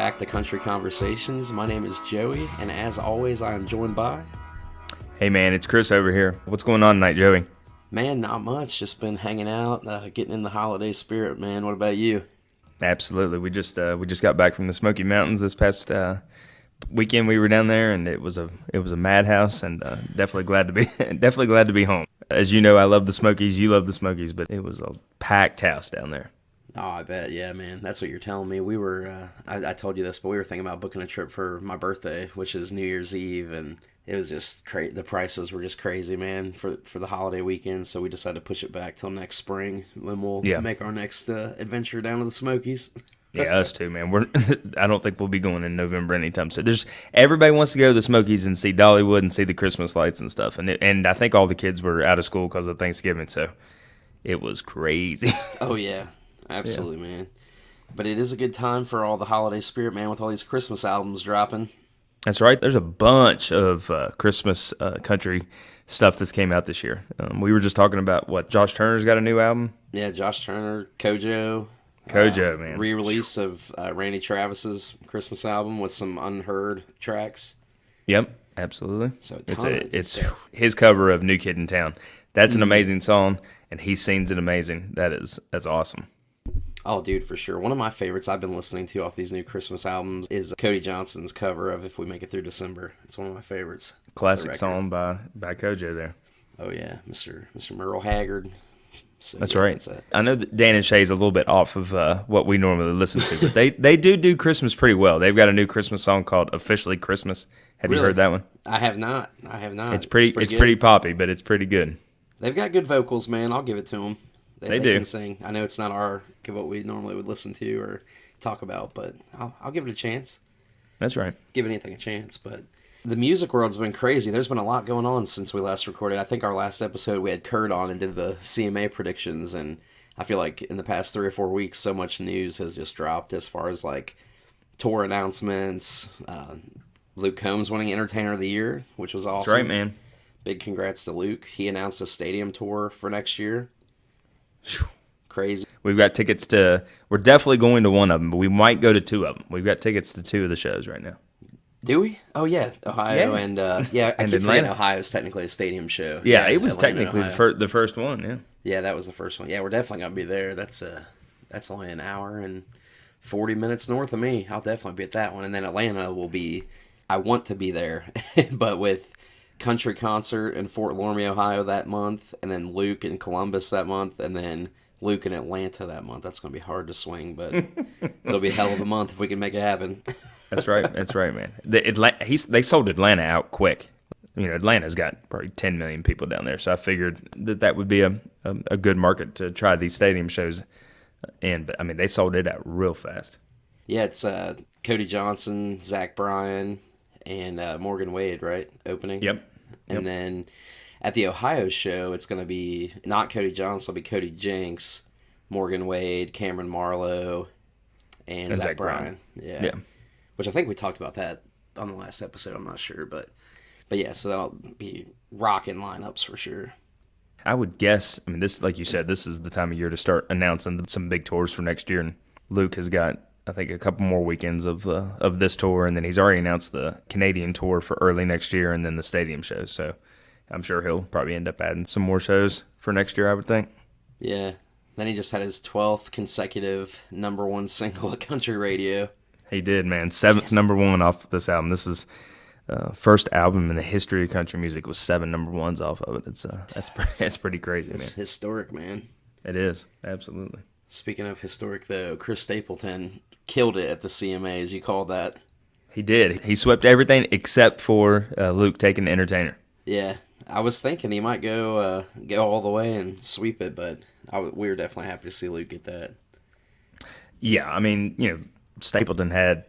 back to Country Conversations. My name is Joey, and as always, I am joined by... Hey man, it's Chris over here. What's going on tonight, Joey? Man, not much. Just been hanging out, getting in the holiday spirit, man. What about you? Absolutely. We just got back from the Smoky Mountains this past weekend. We were down there, and it was a madhouse, and definitely glad to be home. As you know, I love the Smokies. You love the Smokies, but it was a packed house down there. Oh, I bet. Yeah, man. That's what you're telling me. We were, I told you this, but we were thinking about booking a trip for my birthday, which is New Year's Eve, and it was just crazy. The prices were just crazy, man, for the holiday weekend, so we decided to push it back till next spring, when we'll make our next adventure down to the Smokies. Yeah, us too, man. I don't think we'll be going in November anytime soon. Everybody wants to go to the Smokies and see Dollywood and see the Christmas lights and stuff, and I think all the kids were out of school because of Thanksgiving, so it was crazy. Oh, yeah. Absolutely, man. But it is a good time for all the holiday spirit, man, with all these Christmas albums dropping. That's right. There's a bunch of Christmas country stuff that's came out this year. We were just talking about Josh Turner's got a new album. Yeah, Josh Turner, Kojo, man. Re-release of Randy Travis's Christmas album with some unheard tracks. Yep, absolutely. So it's his cover of New Kid in Town. That's an amazing song, and he sings it amazing. That's awesome. Oh, dude, for sure. One of my favorites I've been listening to off these new Christmas albums is Cody Johnson's cover of If We Make It Through December. It's one of my favorites. Classic song by Kojo there. Oh, yeah. Mr. Merle Haggard. So, that's right. I know that Dan and Shay's a little bit off of what we normally listen to, but they do Christmas pretty well. They've got a new Christmas song called Officially Christmas. Have you heard that one? I have not. It's pretty poppy, but it's pretty good. They've got good vocals, man. I'll give it to them. They do. Can sing. I know it's not what we normally would listen to or talk about, but I'll give it a chance. That's right. Give anything a chance. But the music world's been crazy. There's been a lot going on since we last recorded. I think our last episode we had Kurt on and did the CMA predictions, and I feel like in the past 3 or 4 weeks, so much news has just dropped as far as like tour announcements. Luke Combs winning Entertainer of the Year, which was awesome. That's right, man. Big congrats to Luke. He announced a stadium tour for next year. Crazy. We've got tickets we're definitely going to one of them, but we might go to 2 of them. We've got tickets to 2 of the shows right now. Do we? Oh, yeah. Ohio and I keep forgetting Ohio's technically a stadium show. Yeah, it was Atlanta, technically the first one, yeah. Yeah, that was the first one. Yeah, we're definitely going to be there. That's only an hour and 40 minutes north of me. I'll definitely be at that one. And then Atlanta will be, I want to be there, but with country concert in Fort Laramie, Ohio that month, and then Luke in Columbus that month, and then Luke in Atlanta that month. That's going to be hard to swing, but it'll be a hell of a month if we can make it happen. That's right, man. They sold Atlanta out quick. You know, Atlanta's got probably 10 million people down there, so I figured that would be a good market to try these stadium shows in. But, I mean, they sold it out real fast. Yeah, it's Cody Johnson, Zach Bryan, and Morgan Wade, right, opening? Yep. And then at the Ohio show, it's going to be not Cody Johnson, it'll be Cody Jenks, Morgan Wade, Cameron Marlowe, and Zach Bryan. Yeah. Which I think we talked about that on the last episode. I'm not sure, but yeah. So that'll be rocking lineups for sure. I would guess. I mean, this, like you said, this is the time of year to start announcing some big tours for next year. And Luke has got, I think, a couple more weekends of this tour, and then he's already announced the Canadian tour for early next year, and then the stadium shows. So I'm sure he'll probably end up adding some more shows for next year, I would think. Yeah. Then he just had his 12th consecutive #1 single at country radio. He did, man. 7th #1 off this album. This is first album in the history of country music with 7 #1s off of it. That's pretty crazy, man. It's historic, man. It is, absolutely. Speaking of historic, though, Chris Stapleton killed it at the CMAs. You called that? He did. He swept everything except for Luke taking the Entertainer. Yeah, I was thinking he might go all the way and sweep it, but we were definitely happy to see Luke get that. Yeah, I mean, you know, Stapleton had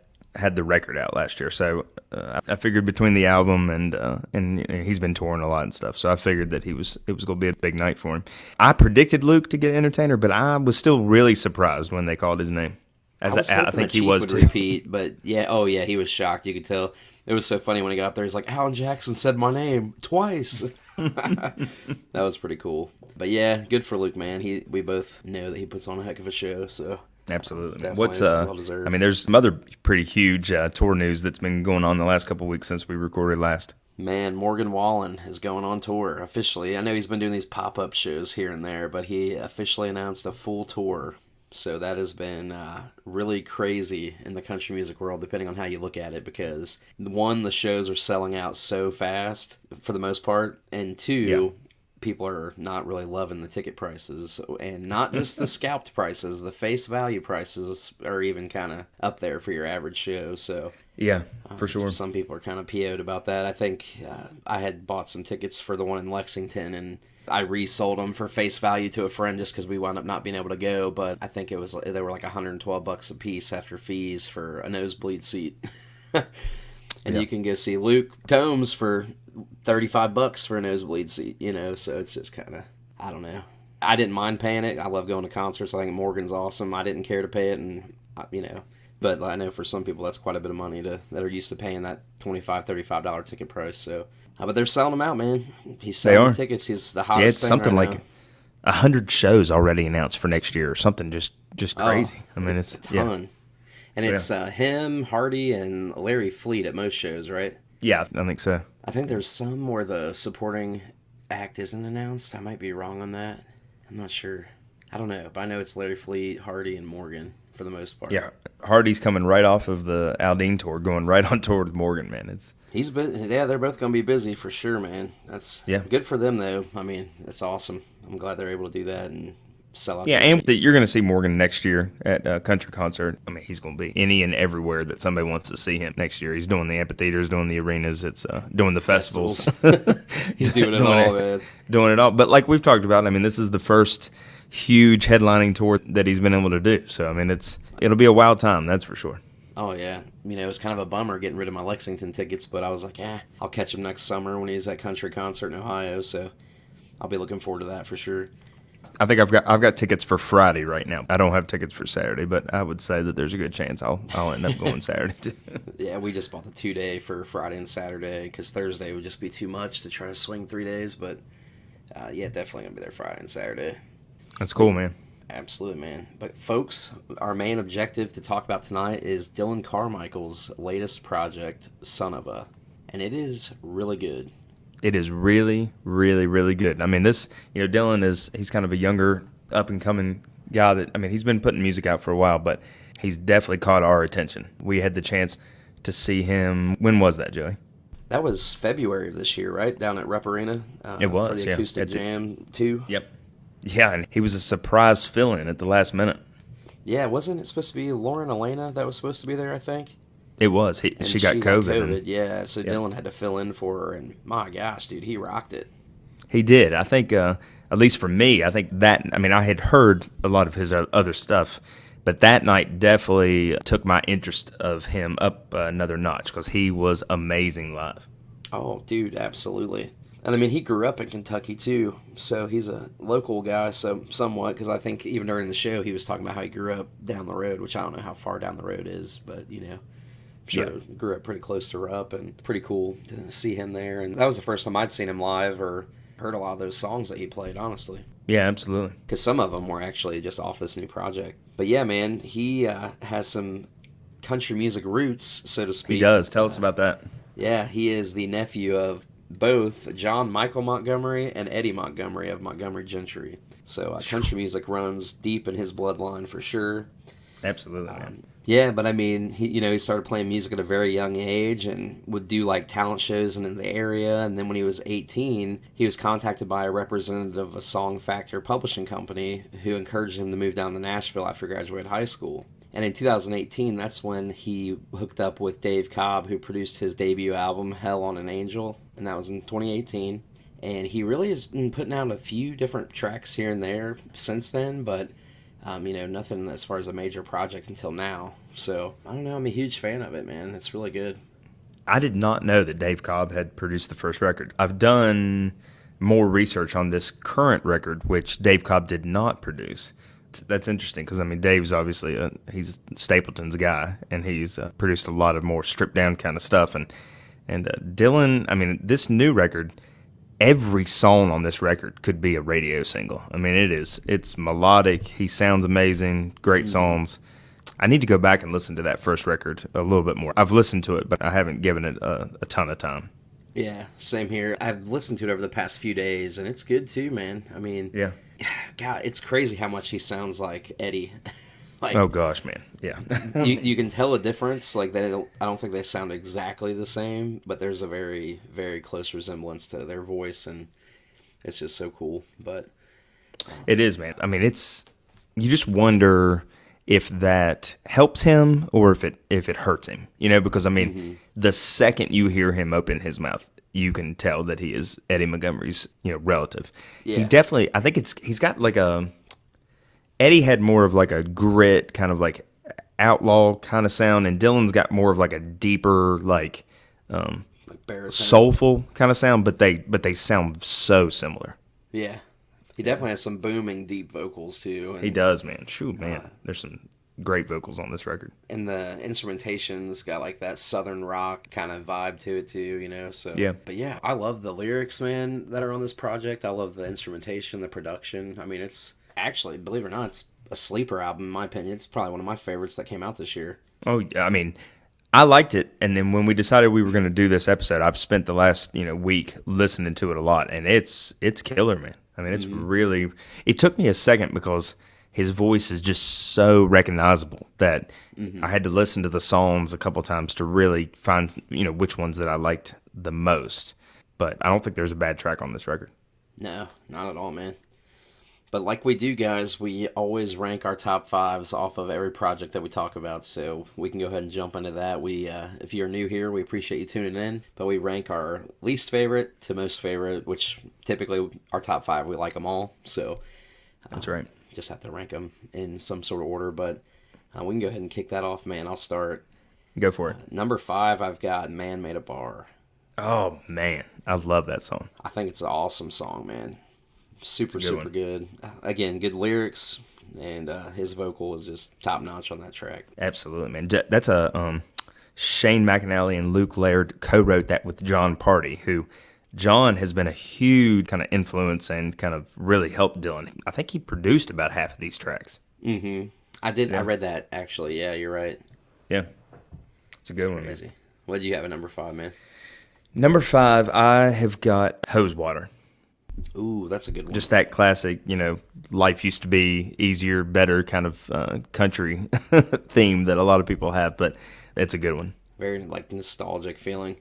the record out last year, so I figured between the album and he's been touring a lot and stuff, so I figured that it was going to be a big night for him. I predicted Luke to get Entertainer, but I was still really surprised when they called his name. I think he was too. Repeat, but yeah, he was shocked. You could tell. It was so funny when he got up there. He's like, Alan Jackson said my name twice. That was pretty cool. But yeah, good for Luke, man. We both know that he puts on a heck of a show, so Absolutely. Man. Definitely What's well deserved. I mean, there's some other pretty huge tour news that's been going on the last couple of weeks since we recorded last. Man, Morgan Wallen is going on tour officially. I know he's been doing these pop-up shows here and there, but he officially announced a full tour. So that has been really crazy in the country music world, depending on how you look at it, because one, the shows are selling out so fast for the most part, and Yeah. two, people are not really loving the ticket prices, and not just the scalped prices, the face value prices are even kind of up there for your average show. So Yeah, for sure. some people are kind of PO'd about that. I think I had bought some tickets for the one in Lexington, and I resold them for face value to a friend just because we wound up not being able to go. But I think they were like $112 a piece after fees for a nosebleed seat. And you can go see Luke Combs for $35 for a nosebleed seat, so it's just kind of, I don't know. I didn't mind paying it. I love going to concerts. I think Morgan's awesome. I didn't care to pay it, and, but I know for some people that's quite a bit of money that are used to paying that $25, $35 ticket price. So, but they're selling them out, man. He's selling the tickets. He's the hottest Yeah, it's thing something right like now. 100 shows already announced for next year or something just crazy. I mean, it's a ton. Yeah. And it's him, Hardy, and Larry Fleet at most shows, right? Yeah, I think so. I think there's some where the supporting act isn't announced. I might be wrong on that. I'm not sure. I don't know, but I know it's Larry Fleet, Hardy, and Morgan for the most part. Yeah, Hardy's coming right off of the Aldine tour, going right on tour with Morgan, man. They're both going to be busy for sure, man. That's good for them, though. I mean, it's awesome. I'm glad they're able to do that and sell out. Yeah, and you're going to see Morgan next year at a country concert. I mean, he's going to be any and everywhere that somebody wants to see him next year. He's doing the amphitheaters, doing the arenas, it's doing the festivals. He's doing it all, man. Doing it all. But like we've talked about, I mean, this is the first huge headlining tour that he's been able to do. So, I mean, it'll be a wild time, that's for sure. Oh, yeah. It was kind of a bummer getting rid of my Lexington tickets, but I was like, I'll catch him next summer when he's at country concert in Ohio, so I'll be looking forward to that for sure. I think I've got tickets for Friday right now. I don't have tickets for Saturday, but I would say that there's a good chance I'll end up going Saturday too. Yeah, we just bought the 2-day for Friday and Saturday because Thursday would just be too much to try to swing 3 days. But definitely gonna be there Friday and Saturday. That's cool, man. Absolutely, man. But folks, our main objective to talk about tonight is Dillon Carmichael's latest project, Son of a, and it is really good. It is really, really, really good. I mean, Dillon he's kind of a younger, up-and-coming guy that, I mean, he's been putting music out for a while, but he's definitely caught our attention. We had the chance to see him, when was that, Joey? That was February of this year, right? Down at Rep Arena? It was, for the Acoustic Jam 2? Yep. Yeah, and he was a surprise fill-in at the last minute. Yeah, wasn't it supposed to be Lauren Elena that was supposed to be there, I think? It was. She got COVID. So Dillon had to fill in for her, and my gosh, dude, he rocked it. He did. I think, at least for me, I think that, I mean, I had heard a lot of his other stuff, but that night definitely took my interest of him up another notch because he was amazing live. Oh, dude, absolutely. And I mean, he grew up in Kentucky too, so he's a local guy, so somewhat, because I think even during the show he was talking about how he grew up down the road, which I don't know how far down the road is, but I'm sure he grew up pretty close to Rupp, and pretty cool to see him there. And that was the first time I'd seen him live or heard a lot of those songs that he played, honestly. Yeah, absolutely. Because some of them were actually just off this new project. But yeah, man, he has some country music roots, so to speak. He does. Tell us about that. Yeah, he is the nephew of both John Michael Montgomery and Eddie Montgomery of Montgomery Gentry. So country music runs deep in his bloodline for sure. Absolutely, man. Yeah, but I mean, he started playing music at a very young age and would do like talent shows in the area. And then when he was 18, he was contacted by a representative of a Song Factor publishing company who encouraged him to move down to Nashville after graduating high school. And in 2018, that's when he hooked up with Dave Cobb, who produced his debut album, Hell on an Angel, and that was in 2018. And he really has been putting out a few different tracks here and there since then, but, nothing as far as a major project until now. So, I don't know, I'm a huge fan of it, man. It's really good. I did not know that Dave Cobb had produced the first record. I've done more research on this current record, which Dave Cobb did not produce. That's interesting because, I mean, Dave's obviously he's Stapleton's guy, and he's produced a lot of more stripped down kind of stuff. And Dillon, I mean, this new record, every song on this record could be a radio single. I mean, it's melodic. He sounds amazing. Great songs. I need to go back and listen to that first record a little bit more. I've listened to it, but I haven't given it a ton of time. Yeah, same here. I've listened to it over the past few days, and it's good too, man. I mean, Yeah. God, it's crazy how much he sounds like Eddie. Like, Oh gosh, man. Yeah. you can tell a difference. Like I don't think they sound exactly the same, but there's a very, very close resemblance to their voice, and it's just so cool. But It is, man. I mean, you just wonder if that helps him or if it hurts him. Because I mean, the second you hear him open his mouth, you can tell that he is Eddie Montgomery's, relative. Yeah. He definitely, I think he's got like Eddie had more of like a grit, kind of like outlaw kind of sound, and Dillon's got more of like a deeper, like baritone. soulful kind of sound, but they sound so similar. Yeah, he definitely has some booming, deep vocals too. And, He does, man. Shoot, man. There's some great vocals on this record. and the instrumentation's got like that southern rock kind of vibe to it too. So Yeah. But yeah, I love the lyrics, man, that are on this project. I love the instrumentation, the production. I mean, it's actually, believe it or not, it's a sleeper album in my opinion. It's probably one of my favorites that came out this year. Oh, I mean, I liked it, and then when we decided we were going to do this episode, I've spent the last week listening to it a lot, and it's killer, man. I mean, it's really. It took me a second because his voice is just so recognizable that I had to listen to the songs a couple times to really find which ones that I liked the most. But I don't think there's a bad track on this record. No, not at all, man. But like we do, guys, we always rank our top fives off of every project that we talk about, so we can go ahead and jump into that. We, if you're new here, we appreciate you tuning in, but we rank our least favorite to most favorite, which typically our top five, we like them all, so That's right. just have to rank them in some sort of order, but we can go ahead and kick that off, man. I'll start. Go for it. Number 5, I've got Man Made a Bar. Oh, man. I love that song. I think it's an awesome song, man. Super one. good. Again, good lyrics, and his vocal is just top notch on that track. Absolutely, man. That's a Shane McAnally and Luke Laird co-wrote that with John Party, who John has been a huge kind of influence and kind of really helped Dillon. I think he produced about half of these tracks. Mm-hmm. I did. Yeah. I read that actually. Yeah, you're right. Yeah, it's a good one. Crazy. What did you have at number 5, man? Number 5, I have got Hose Water. Ooh, that's a good one. Just that classic, life used to be easier, better kind of country theme that a lot of people have, but it's a good one. Very like nostalgic feeling.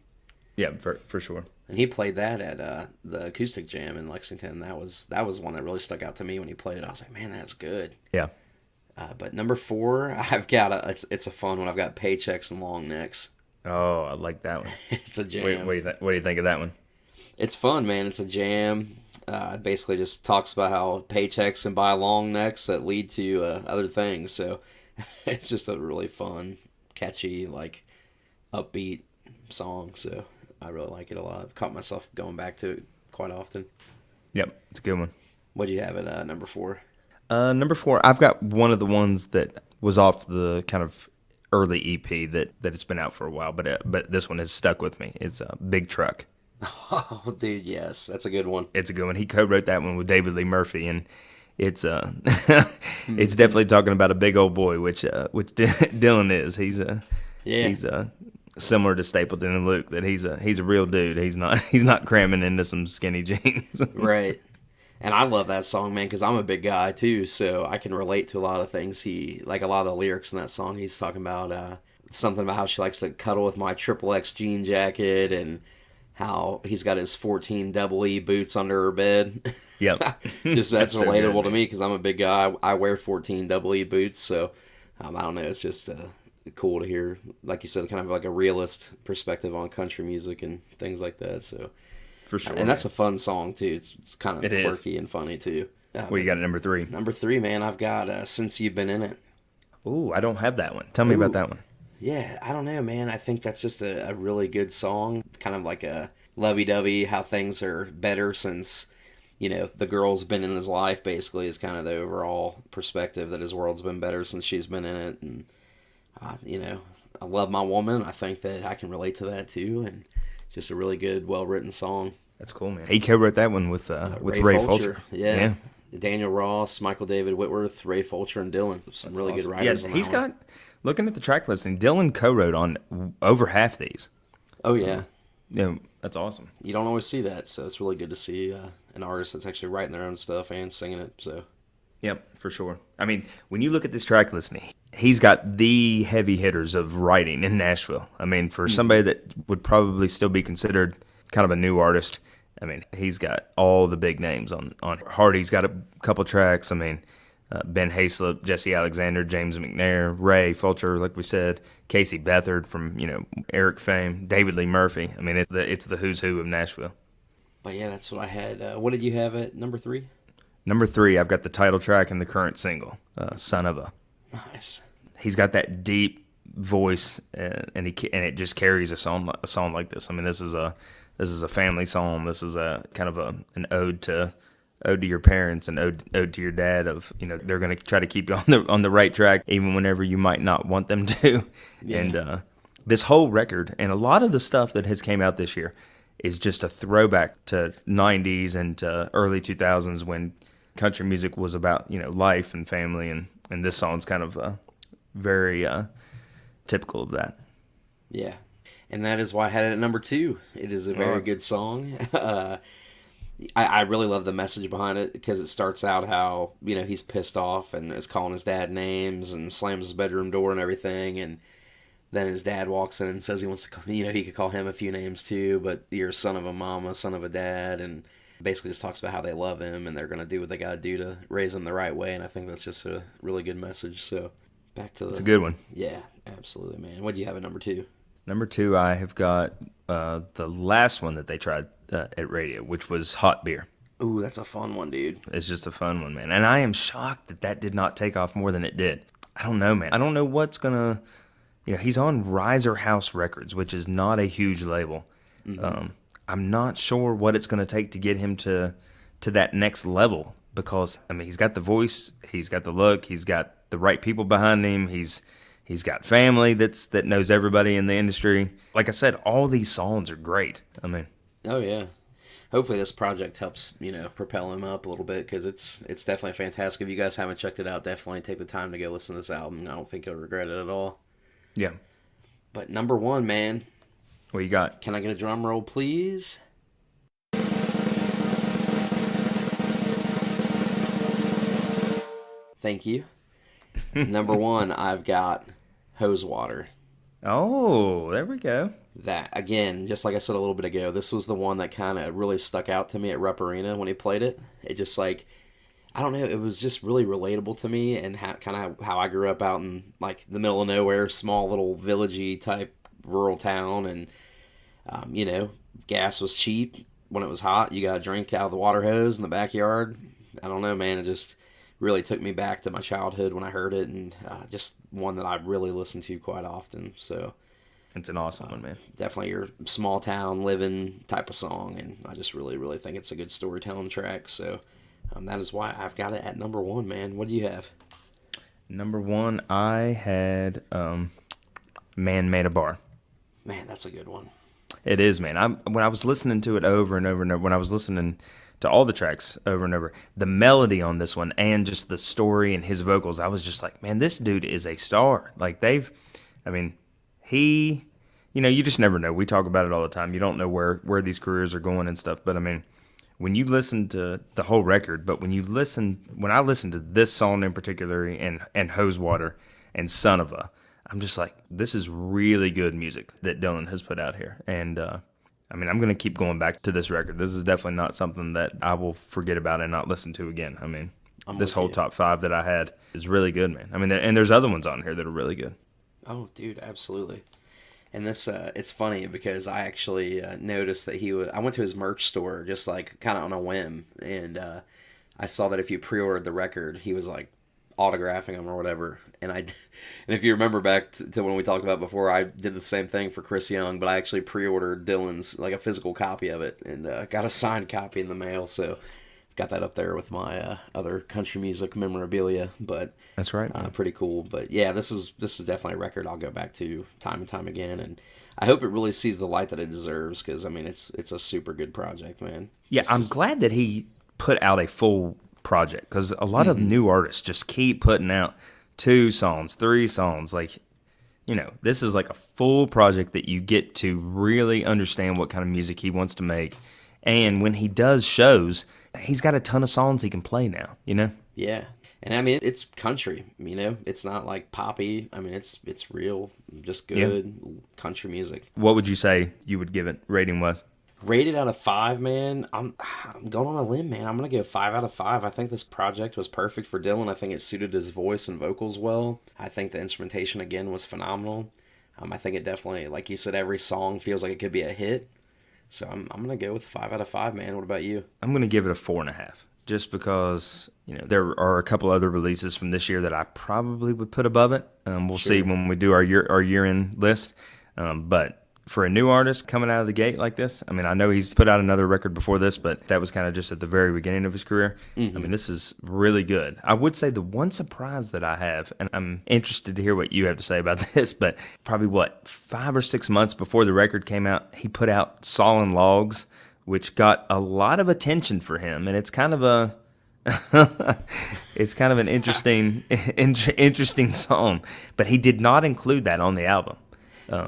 Yeah, for sure. And he played that at the Acoustic Jam in Lexington. That was one that really stuck out to me when he played it. I was like, man, that's good. Yeah. But number 4, I've got it's a fun one. I've got Paychecks and Long Necks. Oh, I like that one. It's a jam. What do you think of that one? It's fun, man. It's a jam. It basically just talks about how paychecks and buy long necks that lead to other things. So it's just a really fun, catchy, like upbeat song. So I really like it a lot. I've caught myself going back to it quite often. Yep, it's a good one. What do you have at number 4? Number 4, I've got one of the ones that was off the kind of early EP that it's been out for a while, but this one has stuck with me. It's a Big Truck. Oh, dude, yes, that's a good one. It's a good one. He co-wrote that one with David Lee Murphy, and it's it's definitely talking about a big old boy, which Dillon is. He's similar to Stapleton and Luke, that he's a real dude. He's not cramming into some skinny jeans. Right. And I love that song, man, because I'm a big guy too, so I can relate to a lot of things. A lot of the lyrics in that song. He's talking about something about how she likes to cuddle with my XXX jean jacket, and how he's got his 14 double E boots under her bed. Yep. Just that's so relatable to me because I'm a big guy. I wear 14 double E boots, so I don't know. It's just cool to hear, like you said, kind of like a realist perspective on country music and things like that. So for sure, and that's a fun song too. It's kind of quirky and funny too. What you got at number 3? Number 3, man, I've got Since You've Been In It. Ooh, I don't have that one. Tell me about that one. Yeah, I don't know, man. I think that's just a really good song. Kind of like a lovey-dovey, how things are better since, the girl's been in his life, basically, is kind of the overall perspective that his world's been better since she's been in it. And, I love my woman. I think that I can relate to that, too. And just a really good, well-written song. That's cool, man. He co-wrote that one with Ray Fulcher. Yeah. Daniel Ross, Michael David Whitworth, Ray Fulcher, and Dillon. Some That's really awesome. good writers on that He's one. got, looking at the track listing, Dillon co-wrote on over half these. Oh, yeah. Yeah, that's awesome. You don't always see that, so it's really good to see an artist that's actually writing their own stuff and singing it. So, Yep, for sure. I mean, when you look at this track listing, he's got the heavy hitters of writing in Nashville. I mean, for somebody that would probably still be considered kind of a new artist, I mean, he's got all the big names on. Hardy's got a couple tracks. I mean, Ben Hayslip, Jesse Alexander, James McNair, Ray Fulcher, like we said, Casey Beathard from, Eric fame, David Lee Murphy. I mean, it's the who's who of Nashville. but yeah, that's what I had. What did you have at number 3? Number 3, I've got the title track and the current single, Son of a. Nice. He's got that deep voice, and it just carries a song like this. I mean, this is a family song. This is a kind of an ode to your parents and ode to your dad. Of they're going to try to keep you on the right track even whenever you might not want them to. Yeah. And this whole record and a lot of the stuff that has came out this year is just a throwback to 90s and to early 2000s when country music was about life and family, and this song's kind of very typical of that. Yeah. And that is why I had it at number 2. It is a very good song. I really love the message behind it because it starts out how, he's pissed off and is calling his dad names and slams his bedroom door and everything. And then his dad walks in and says he wants to, he could call him a few names too, but you're a son of a mama, son of a dad. And basically just talks about how they love him and they're going to do what they got to do to raise him the right way. And I think that's just a really good message. So back to It's a good one. Yeah, absolutely, man. What do you have at number 2? Number 2, I have got the last one that they tried at radio, which was Hot Beer. Ooh, that's a fun one, dude. It's just a fun one, man. And I am shocked that did not take off more than it did. I don't know, man. I don't know what's going to... he's on Riser House Records, which is not a huge label. Mm-hmm. I'm not sure what it's going to take to get him to that next level because, I mean, he's got the voice, he's got the look, he's got the right people behind him, He's got family that knows everybody in the industry. Like I said, all these songs are great. I mean, oh yeah. Hopefully this project helps propel him up a little bit because it's definitely fantastic. If you guys haven't checked it out, definitely take the time to go listen to this album. I don't think you'll regret it at all. Yeah. But number 1, man. What you got? Can I get a drum roll, please? Thank you. Number 1, I've got Hose Water. Oh, there we go. That, again, just like I said a little bit ago, this was the one that kind of really stuck out to me at Rupp Arena when he played it. It just I don't know, it was just really relatable to me and kind of how I grew up out in the middle of nowhere, small little villagey type rural town, and gas was cheap when it was hot. You got a drink out of the water hose in the backyard. I don't know, man, it just really took me back to my childhood when I heard it, and just one that I really listen to quite often. So it's an awesome one, man. Definitely your small town living type of song, and I just really, really think it's a good storytelling track. So that is why I've got it at number 1, man. What do you have? Number 1, I had Man Made a Bar. Man, that's a good one. It is, man. When I was listening to it over and over and over, when I was listening to all the tracks over and over, the melody on this one and just the story and his vocals, I was just like, man, this dude is a star. You just never know. We talk about it all the time. You don't know where these careers are going and stuff. But I mean, when you listen to the whole record, but when I listen to this song in particular and Hose Water and Son of a, I'm just like, this is really good music that Dillon has put out here. And I'm going to keep going back to this record. This is definitely not something that I will forget about and not listen to again. I mean, this whole top 5 that I had is really good, man. I mean, and there's other ones on here that are really good. Oh, dude, absolutely. And this, it's funny because I actually noticed that I went to his merch store just kind of on a whim, and I saw that if you pre-ordered the record, he was autographing them or whatever. And if you remember back to when we talked about before, I did the same thing for Chris Young, but I actually pre-ordered Dillon's a physical copy of it and got a signed copy in the mail. So got that up there with my other country music memorabilia. But that's right, pretty cool. But yeah, this is definitely a record I'll go back to time and time again. And I hope it really sees the light that it deserves because I mean it's a super good project, man. Yeah, I'm glad that he put out a full project because a lot of new artists just keep putting out 2 songs, 3 songs. Like, this is like a full project that you get to really understand what kind of music he wants to make. And when he does shows, he's got a ton of songs he can play now, Yeah. And I mean it's country, It's not like poppy. I mean it's real, just good country music. What would you say you would give it rating was? Rated out of 5, man. I'm going on a limb, man. I'm gonna go 5 out of 5. I think this project was perfect for Dillon. I think it suited his voice and vocals well. I think the instrumentation again was phenomenal. I think it definitely, like you said, every song feels like it could be a hit. So I'm gonna go with 5 out of 5, man. What about you? I'm gonna give it a 4.5, just because there are a couple other releases from this year that I probably would put above it. We'll see when we do our year-end list. But for a new artist coming out of the gate like this, I mean, I know he's put out another record before this, but that was kind of just at the very beginning of his career. I mean, this is really good. I would say the one surprise that I have, and I'm interested to hear what you have to say about this, but probably 5 or 6 months before the record came out, he put out Sawin' Logs, which got a lot of attention for him, and it's kind of an interesting song, but he did not include that on the album.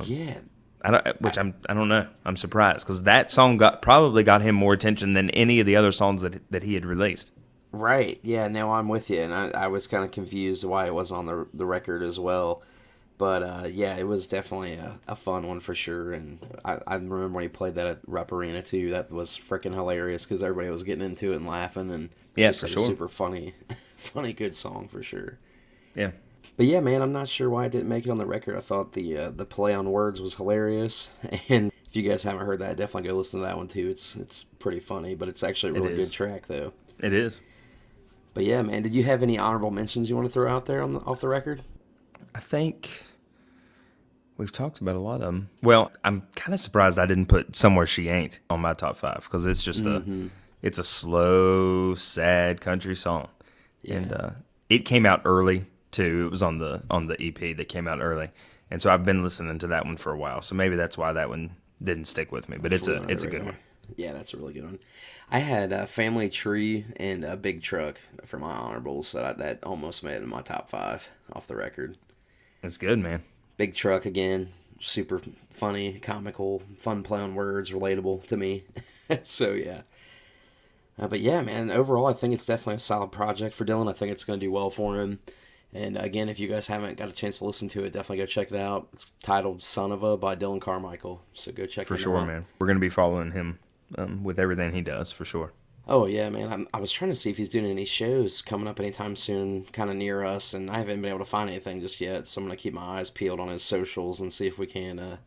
Yeah. I don't know. I'm surprised because that song probably got him more attention than any of the other songs that he had released. Right. Yeah. No, I'm with you, and I was kind of confused why it wasn't on the record as well. But yeah, it was definitely a fun one for sure. And I remember when he played that at Rupp Arena too. That was freaking hilarious because everybody was getting into it and laughing. And yeah, just for like sure. A super funny, good song for sure. Yeah. But yeah, man, I'm not sure why it didn't make it on the record. I thought the play on words was hilarious, and if you guys haven't heard that, definitely go listen to that one too. It's pretty funny, but it's actually a really good track though. It is. But yeah, man, did you have any honorable mentions you want to throw out there off the record? I think we've talked about a lot of them. Well, I'm kind of surprised I didn't put Somewhere She Ain't on my top 5 because it's just it's a slow, sad country song, and it came out early. Too. It was on the EP that came out early, and so I've been listening to that one for a while. So maybe that's why that one didn't stick with me. But it's a good one. Yeah, that's a really good one. I had Family Tree and Big Truck for my honorables that almost made it in my top 5 off the record. That's good, man. Big Truck again, super funny, comical, fun play on words, relatable to me. So yeah. But yeah, man, overall I think it's definitely a solid project for Dillon. I think it's going to do well for him. And again, if you guys haven't got a chance to listen to it, definitely go check it out. It's titled Son of a by Dillon Carmichael. So go check it out. For sure, man. We're going to be following him with everything he does, for sure. Oh, yeah, man. I was trying to see if he's doing any shows coming up anytime soon, kind of near us, and I haven't been able to find anything just yet. So I'm going to keep my eyes peeled on his socials and see if we can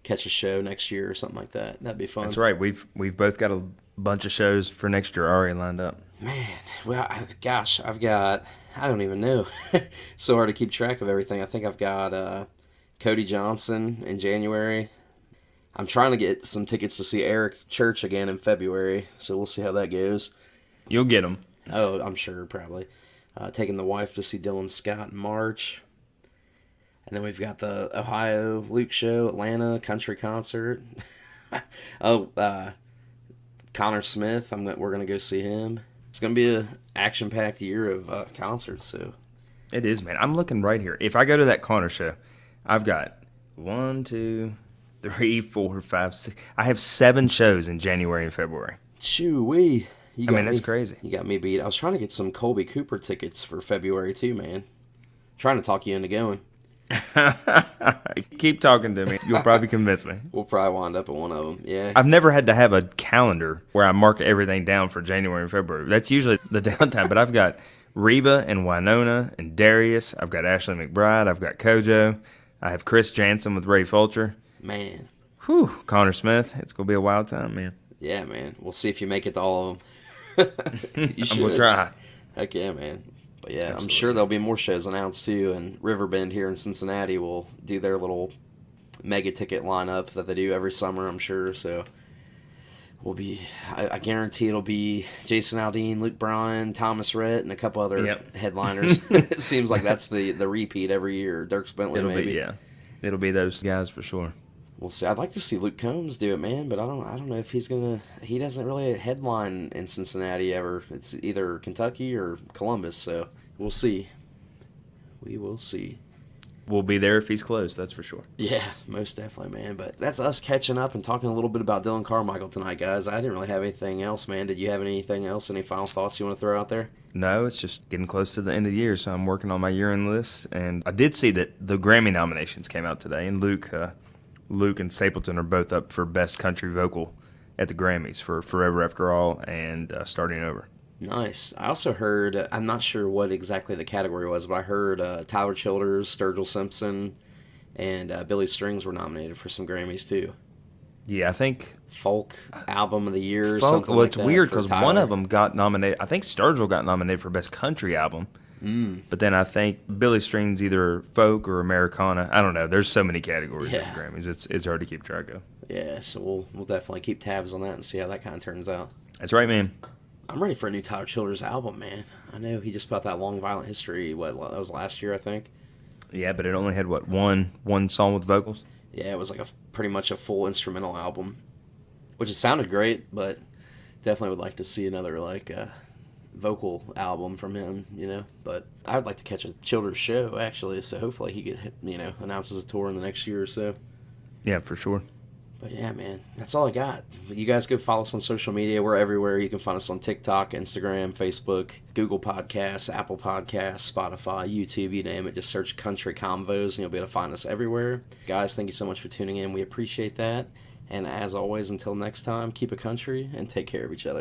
catch a show next year or something like that. That'd be fun. That's right. We've both got a bunch of shows for next year already lined up. Man, well, gosh, I've got, I don't even know. So hard to keep track of everything. I think I've got Cody Johnson in January. I'm trying to get some tickets to see Eric Church again in February, so we'll see how that goes. You'll get them. Oh, I'm sure, probably. Taking the wife to see Dylan Scott in March. And then we've got the Ohio Luke Show, Atlanta country concert. Connor Smith, we're going to go see him. It's going to be an action-packed year of concerts, so. It is, man. I'm looking right here. If I go to that Connor show, I've got 1, 2, 3, 4, 5, 6. I have 7 shows in January and February. Shoo-wee. That's crazy. You got me beat. I was trying to get some Colby Cooper tickets for February, too, man. Trying to talk you into going. Keep talking to me. You'll probably convince me. We'll probably wind up at one of them. Yeah. I've never had to have a calendar where I mark everything down for January and February. That's usually the downtime. But I've got Reba and Winona and Darius. I've got Ashley McBride. I've got Kojo. I have Chris Jansen with Ray Fulcher. Man. Whew. Connor Smith. It's going to be a wild time, man. Yeah, man. We'll see if you make it to all of them. You should. I'm going to try. Heck yeah, man. But yeah, Absolutely. I'm sure there'll be more shows announced too, and Riverbend here in Cincinnati will do their little mega ticket lineup that they do every summer, I'm sure. So I guarantee it'll be Jason Aldean, Luke Bryan, Thomas Rhett, and a couple other headliners. It seems like that's the repeat every year. Dirks Bentley, maybe. It'll be those guys for sure. we'll see. I'd like to see Luke Combs do it, man, but I don't know if he's gonna. He doesn't really headline in Cincinnati ever. It's either Kentucky or Columbus, so we'll see. We will see. We'll be there if he's closed, that's for sure. Yeah, most definitely, man. But that's us catching up and talking a little bit about Dillon Carmichael tonight, guys. I didn't really have anything else, man. Did you have anything else? Any final thoughts you want to throw out there? No, it's just getting close to the end of the year, so I'm working on my year-end list. And I did see that the Grammy nominations came out today, and Luke and Stapleton are both up for Best Country Vocal at the Grammys for Forever After All and Starting Over. Nice. I also heard, I'm not sure what exactly the category was, but I heard Tyler Childers, Sturgill Simpson, and Billy Strings were nominated for some Grammys too. Yeah, I think Folk Album of the Year or Folk, something well, like it's that. weird because one of them got nominated. I think Sturgill got nominated for Best Country Album. But then I think Billy Strings either folk or Americana. I don't know. There's so many categories of Grammys. It's hard to keep track of. Yeah, so we'll definitely keep tabs on that and see how that kind of turns out. That's right, man. I'm ready for a new Tyler Childers album, man. I know he just put out that Long Violent History. That was last year, I think. Yeah, but it only had one song with vocals. Yeah, it was like pretty much a full instrumental album, which it sounded great, but definitely would like to see another vocal album from him, But I'd like to catch a Childers show actually, so hopefully he announces a tour in the next year or so. Yeah, for sure. But yeah, man, that's all I got. You guys go follow us on social media. We're everywhere. You can find us on TikTok, Instagram, Facebook, Google Podcasts, Apple Podcasts, Spotify, YouTube, you name it. Just search Country Convos and you'll be able to find us everywhere. Guys, thank you so much for tuning in. We appreciate that. And as always, until next time, keep it country and take care of each other.